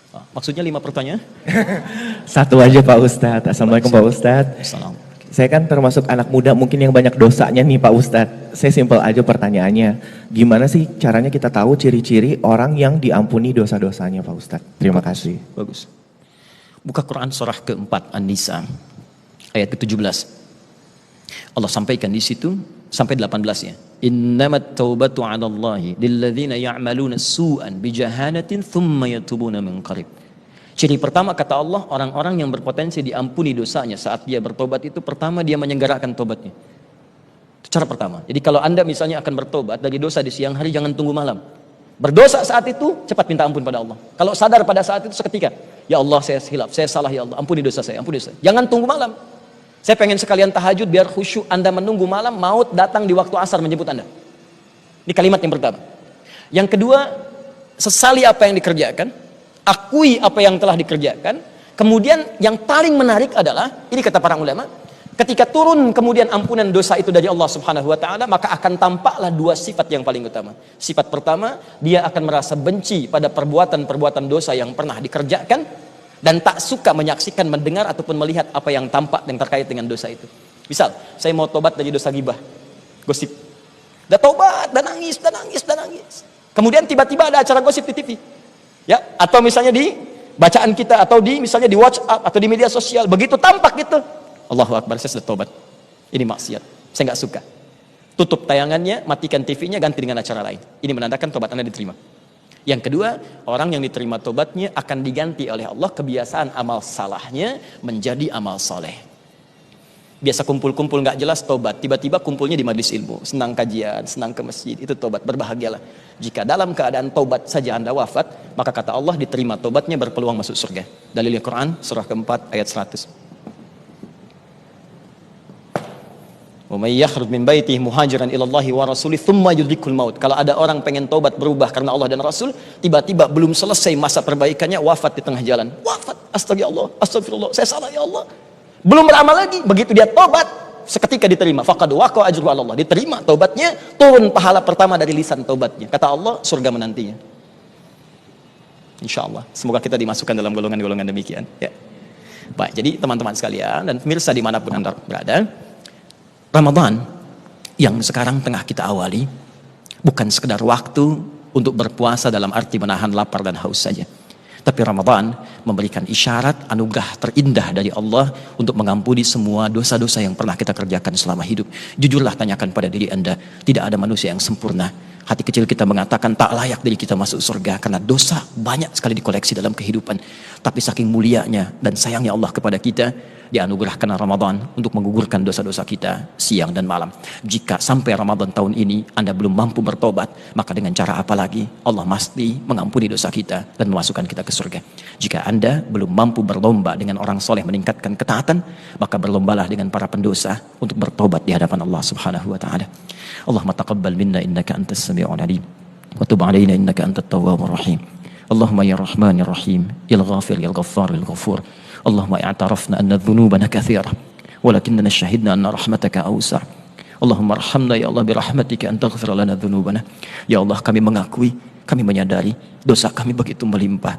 Maksudnya 5 pertanyaan? Satu aja Pak Ustadz. Assalamualaikum Pak Ustadz. Assalamualaikum. Saya kan termasuk anak muda mungkin yang banyak dosanya nih Pak Ustadz. Saya simpel aja pertanyaannya. Gimana sih caranya kita tahu ciri-ciri orang yang diampuni dosa-dosanya Pak Ustadz? Terima kasih. Bagus. Buka Quran surah keempat An-Nisa ayat ke-17. Allah sampaikan di situ sampai 18 ya. Innamat taubatu 'ala Allahi lilladzina ya'maluna su'an bijahalatin thumma yatubuna min qarib. Ciri pertama kata Allah, orang-orang yang berpotensi diampuni dosanya saat dia bertobat itu pertama dia menyelenggarakan tobatnya. Itu cara pertama. Jadi kalau Anda misalnya akan bertobat dari dosa di siang hari, jangan tunggu malam. Berdosa saat itu, cepat minta ampun pada Allah. Kalau sadar pada saat itu seketika, ya Allah saya hilaf, saya salah ya Allah, ampuni dosa saya, ampuni dosa. Jangan tunggu malam. Saya pengen sekalian tahajud biar khusyuk. Anda menunggu malam, maut datang di waktu asar menjemput Anda. Ini kalimat yang pertama. Yang kedua, sesali apa yang dikerjakan. Akui apa yang telah dikerjakan. Kemudian yang paling menarik adalah, ini kata para ulama, ketika turun kemudian ampunan dosa itu dari Allah Subhanahu wa taala, maka akan tampaklah 2 sifat yang paling utama. Sifat pertama, dia akan merasa benci pada perbuatan-perbuatan dosa yang pernah dikerjakan dan tak suka menyaksikan, mendengar ataupun melihat apa yang tampak yang terkait dengan dosa itu. Misal, saya mau tobat dari dosa ghibah, gosip. Udah tobat, dan nangis, dan nangis, dan nangis. Kemudian tiba-tiba ada acara gosip di TV. Ya, atau misalnya di bacaan kita, atau di misalnya di WhatsApp atau di media sosial, begitu tampak gitu, Allahu Akbar, saya sudah tobat, ini maksiat, saya nggak suka. Tutup tayangannya, matikan TV-nya, ganti dengan acara lain. Ini menandakan tobat Anda diterima. Yang kedua, orang yang diterima tobatnya akan diganti oleh Allah kebiasaan amal salahnya menjadi amal soleh. Biasa kumpul-kumpul nggak jelas tobat, tiba-tiba kumpulnya di majlis ilmu, senang kajian, senang ke masjid, itu tobat. Berbahagialah jika dalam keadaan tobat saja Anda wafat, maka kata Allah diterima tobatnya, berpeluang masuk surga. Dalilnya Quran surah keempat ayat 100. Wa may yakhruj min baitihi muhajiran ila Allahi wa rasulih tsumma yudrikul maut. Kalau ada orang pengen tobat berubah karena Allah dan Rasul, tiba-tiba belum selesai masa perbaikannya, wafat di tengah jalan. Wafat, astagfirullah, saya salah ya Allah. Belum beramal lagi, begitu dia tobat seketika diterima. Faqad waqa ajru 'ala Allah, diterima tobatnya, turun pahala pertama dari lisan tobatnya. Kata Allah, surga menantinya. Insyaallah, semoga kita dimasukkan dalam golongan-golongan demikian ya. Baik, jadi teman-teman sekalian dan pemirsa dimanapun Anda berada, Ramadan yang sekarang tengah kita awali bukan sekedar waktu untuk berpuasa dalam arti menahan lapar dan haus saja. Tapi Ramadan memberikan isyarat anugerah terindah dari Allah untuk mengampuni semua dosa-dosa yang pernah kita kerjakan selama hidup. Jujurlah, tanyakan pada diri Anda, tidak ada manusia yang sempurna. Hati kecil kita mengatakan tak layak diri kita masuk surga karena dosa banyak sekali dikoleksi dalam kehidupan. Tapi saking mulianya dan sayangnya Allah kepada kita, dianugerahkan Ramadan untuk menggugurkan dosa-dosa kita siang dan malam. Jika sampai Ramadan tahun ini Anda belum mampu bertobat, maka dengan cara apa lagi? Allah pasti mengampuni dosa kita dan memasukkan kita ke surga. Jika Anda belum mampu berlomba dengan orang soleh meningkatkan ketaatan, maka berlombalah dengan para pendosa untuk bertobat di hadapan Allah Subhanahu wa taala. Allahumma taqabbal minna innaka antas sami'ul alim wa tub 'alaina innaka antat tawwabur rahim. Allahumma ya Rahman ya Rahim, ya Ghafir ya Ghaffar ya Ghafur. Allahumma i'tarafna anna dhunubana kathira walakinna syahidna anna rahmataka awsa'. Allahumma arhamna ya Allah birahmatika an taghfir lana dhunubana. Ya Allah, kami mengakui, kami menyadari dosa kami begitu melimpah.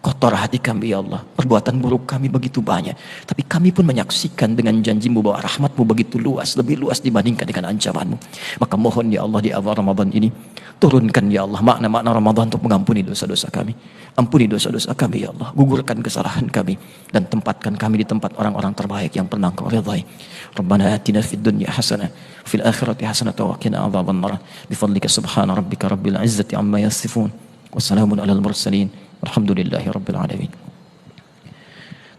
Kotor hati kami ya Allah, perbuatan buruk kami begitu banyak. Tapi kami pun menyaksikan dengan janjimu bahwa rahmatmu begitu luas, lebih luas dibandingkan dengan ancamanmu. Maka mohon ya Allah di awal Ramadan ini, turunkan ya Allah makna-makna Ramadan untuk mengampuni dosa-dosa kami. Ampuni dosa-dosa kami ya Allah, gugurkan kesalahan kami dan tempatkan kami di tempat orang-orang terbaik yang pernah Kau ridhai. Rabbana atina fid dunya hasanah, fil akhirati hasanah wa qina adzabannar. Bifadlika subhana rabbika rabbil izzati amma yasifun. Wassalamun alal mursalin. Alhamdulillahi rabbil alamin.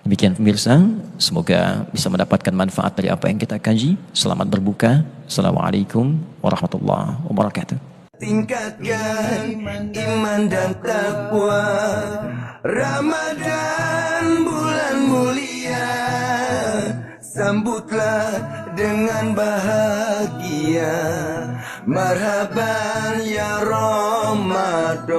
Demikian pemirsa, semoga bisa mendapatkan manfaat dari apa yang kita kaji. Selamat berbuka. Assalamualaikum warahmatullahi wabarakatuh. Tingkatkan iman dan takwa, Ramadan bulan mulia, sambutlah dengan bahagia. Marhaban ya Ramadan.